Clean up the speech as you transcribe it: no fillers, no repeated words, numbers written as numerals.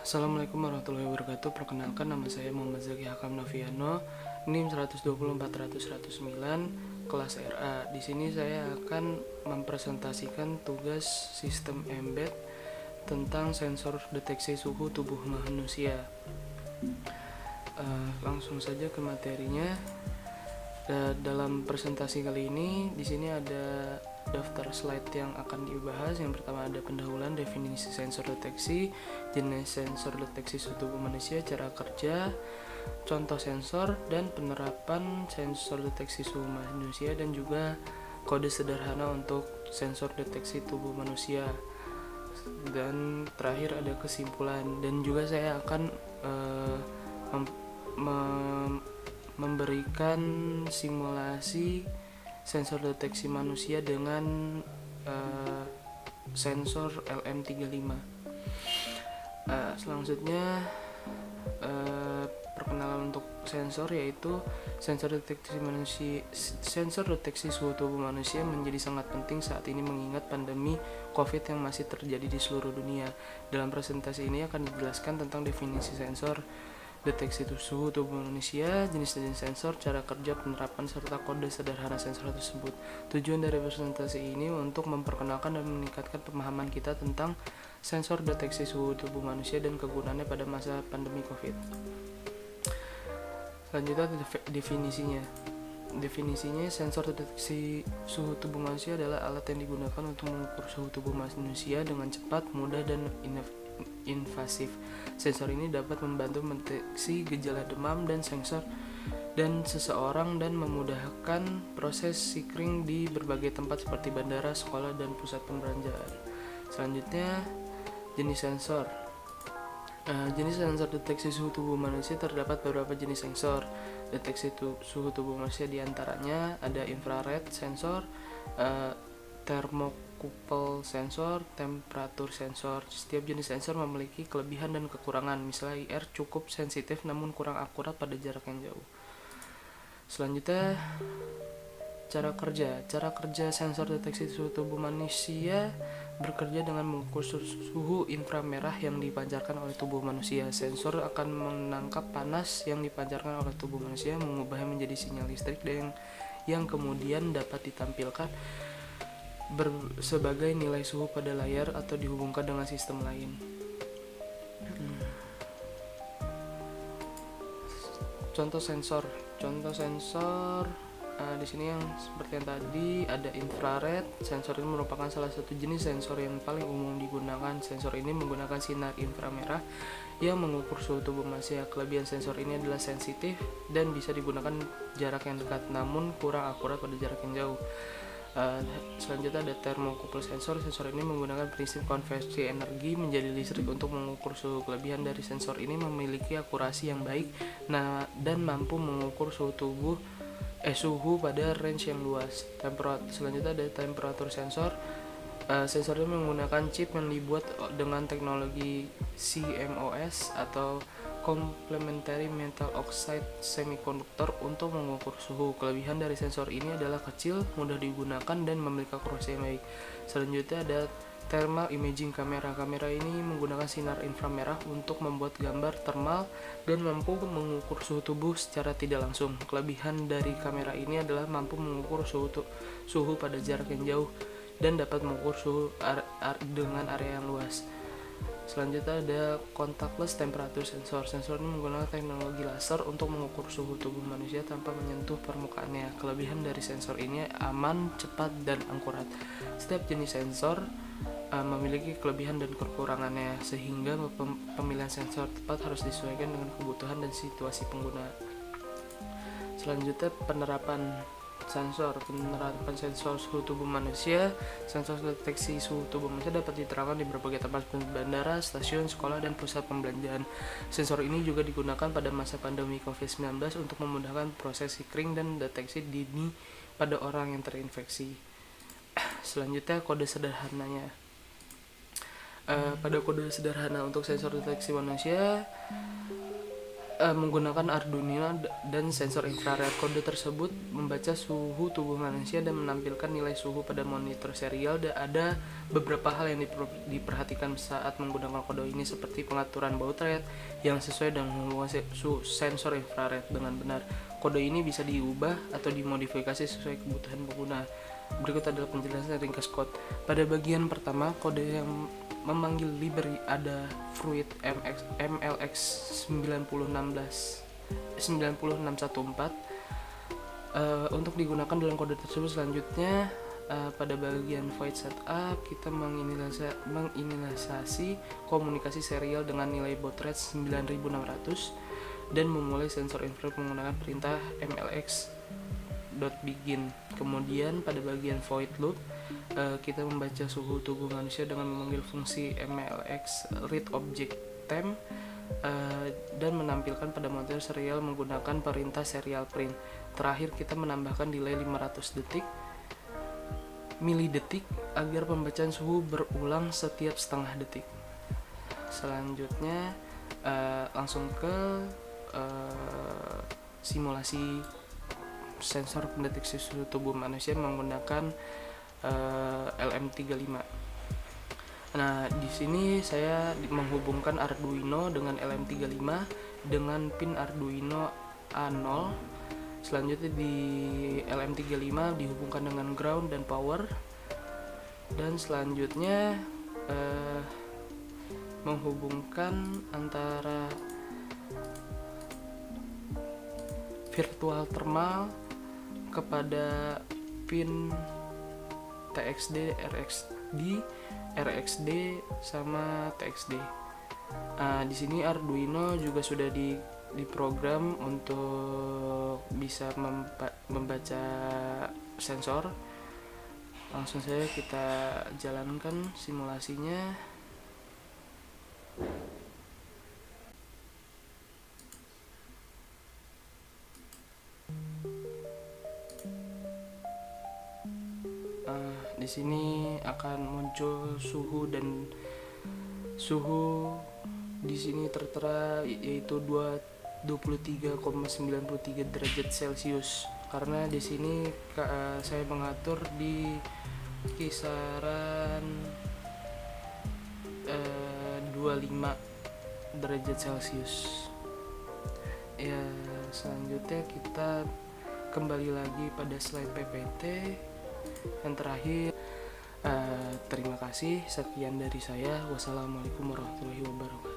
Assalamualaikum warahmatullahi wabarakatuh. Perkenalkan, nama saya Muhammad Zaki Hakam Noviano, NIM 124.109, kelas RA. Di sini saya akan mempresentasikan tugas sistem embed tentang sensor deteksi suhu tubuh manusia. Langsung saja ke materinya. Dalam presentasi kali ini, di sini ada daftar slide yang akan dibahas. Yang pertama ada pendahuluan, definisi sensor deteksi, jenis sensor deteksi suhu tubuh manusia, cara kerja, contoh sensor, dan penerapan sensor deteksi suhu manusia, dan juga kode sederhana untuk sensor deteksi tubuh manusia. Dan terakhir ada kesimpulan, dan juga saya akan memberikan simulasi sensor deteksi manusia dengan sensor LM35. Selanjutnya perkenalan untuk sensor, yaitu sensor deteksi suhu tubuh manusia menjadi sangat penting saat ini mengingat pandemi COVID yang masih terjadi di seluruh dunia. Dalam presentasi ini akan dijelaskan tentang definisi sensor deteksi suhu tubuh manusia, jenis-jenis sensor, cara kerja, penerapan, serta kode sederhana sensor tersebut. Tujuan dari presentasi ini untuk memperkenalkan dan meningkatkan pemahaman kita tentang sensor deteksi suhu tubuh manusia dan kegunaannya pada masa pandemi COVID. Selanjutnya definisinya. Definisinya, sensor deteksi suhu tubuh manusia adalah alat yang digunakan untuk mengukur suhu tubuh manusia dengan cepat, mudah, dan invasif. Sensor ini dapat membantu mendeteksi gejala demam dan seseorang dan memudahkan proses screening di berbagai tempat seperti bandara, sekolah, dan pusat perbelanjaan. Selanjutnya, jenis sensor. Jenis sensor deteksi suhu tubuh manusia terdapat beberapa jenis sensor deteksi suhu tubuh manusia, diantaranya ada infrared sensor, thermocouple sensor, temperatur sensor. Setiap jenis sensor memiliki kelebihan dan kekurangan. Misalnya IR cukup sensitif namun kurang akurat pada jarak yang jauh. Selanjutnya, cara kerja sensor deteksi suhu tubuh manusia bekerja dengan mengukur suhu inframerah yang dipancarkan oleh tubuh manusia. Sensor akan menangkap panas yang dipancarkan oleh tubuh manusia, mengubahnya menjadi sinyal listrik yang kemudian dapat ditampilkan sebagai nilai suhu pada layar atau dihubungkan dengan sistem lain. Contoh sensor. Di sini yang seperti yang tadi ada infrared. Sensor ini merupakan salah satu jenis sensor yang paling umum digunakan. Sensor ini menggunakan sinar inframerah yang mengukur suhu tubuh manusia. Kelebihan sensor ini adalah sensitif dan bisa digunakan jarak yang dekat, namun kurang akurat pada jarak yang jauh. Selanjutnya ada thermocouple sensor. Sensor ini menggunakan prinsip konversi energi menjadi listrik untuk mengukur suhu. Kelebihan dari sensor ini memiliki akurasi yang baik dan mampu mengukur suhu pada range yang luas. Selanjutnya ada temperatur sensor. Sensor ini menggunakan chip yang dibuat dengan teknologi CMOS atau Complementary Metal Oxide Semiconductor untuk mengukur suhu. Kelebihan dari sensor ini adalah kecil, mudah digunakan, dan memiliki akurasi yang baik. Selanjutnya ada thermal imaging kamera. Kamera ini menggunakan sinar inframerah untuk membuat gambar termal dan mampu mengukur suhu tubuh secara tidak langsung. Kelebihan dari kamera ini adalah mampu mengukur suhu pada jarak yang jauh dan dapat mengukur suhu dengan area yang luas. Selanjutnya ada contactless temperature sensor. Sensor ini menggunakan teknologi laser untuk mengukur suhu tubuh manusia tanpa menyentuh permukaannya. Kelebihan dari sensor ini aman, cepat, dan akurat. Setiap jenis sensor memiliki kelebihan dan kekurangannya, sehingga pemilihan sensor tepat harus disesuaikan dengan kebutuhan dan situasi pengguna. Selanjutnya, penerapan sensor suhu tubuh manusia. Sensor deteksi suhu tubuh manusia dapat diterapkan di berbagai tempat seperti bandara, stasiun, sekolah, dan pusat pembelanjaan. Sensor ini juga digunakan pada masa pandemi COVID-19 untuk memudahkan proses screening dan deteksi dini pada orang yang terinfeksi. Selanjutnya, kode sederhananya. Pada kode sederhana untuk sensor deteksi manusia, menggunakan Arduino dan sensor infrared. Kode tersebut membaca suhu tubuh manusia dan menampilkan nilai suhu pada monitor serial. Dan ada beberapa hal yang diperhatikan saat menggunakan kode ini, seperti pengaturan baud rate yang sesuai dengan hubungan sensor infrared dengan benar. Kode ini bisa diubah atau dimodifikasi sesuai kebutuhan pengguna. Berikut adalah penjelasan ringkas kode. Pada bagian pertama, kode yang memanggil library ada Fruit MLX 90614 untuk digunakan dalam kode tersebut. Selanjutnya pada bagian void setup kita menginisialisasi komunikasi serial dengan nilai baud rate 9600 dan memulai sensor infrared menggunakan perintah mlx.begin. Kemudian pada bagian void loop kita membaca suhu tubuh manusia dengan memanggil fungsi mlx read object temp dan menampilkan pada monitor serial menggunakan perintah serial print. Terakhir kita menambahkan delay 500 milidetik agar pembacaan suhu berulang setiap setengah detik. Selanjutnya langsung ke simulasi sensor pendeteksi suhu tubuh manusia menggunakan LM35. Nah, di sini saya menghubungkan Arduino dengan LM35 dengan pin Arduino A0. Selanjutnya di LM35 dihubungkan dengan ground dan power. Dan selanjutnya menghubungkan antara virtual thermal kepada pin TXD, RXD sama TXD. Di sini Arduino juga sudah diprogram untuk bisa membaca sensor. Langsung saja kita jalankan simulasinya. Di sini akan muncul suhu, dan suhu di sini tertera yaitu 23,93 derajat Celcius. Karena di sini saya mengatur di kisaran 25 derajat Celcius. Ya, selanjutnya kita kembali lagi pada slide PPT. Yang terakhir, terima kasih. Sekian dari saya. Wassalamualaikum warahmatullahi wabarakatuh.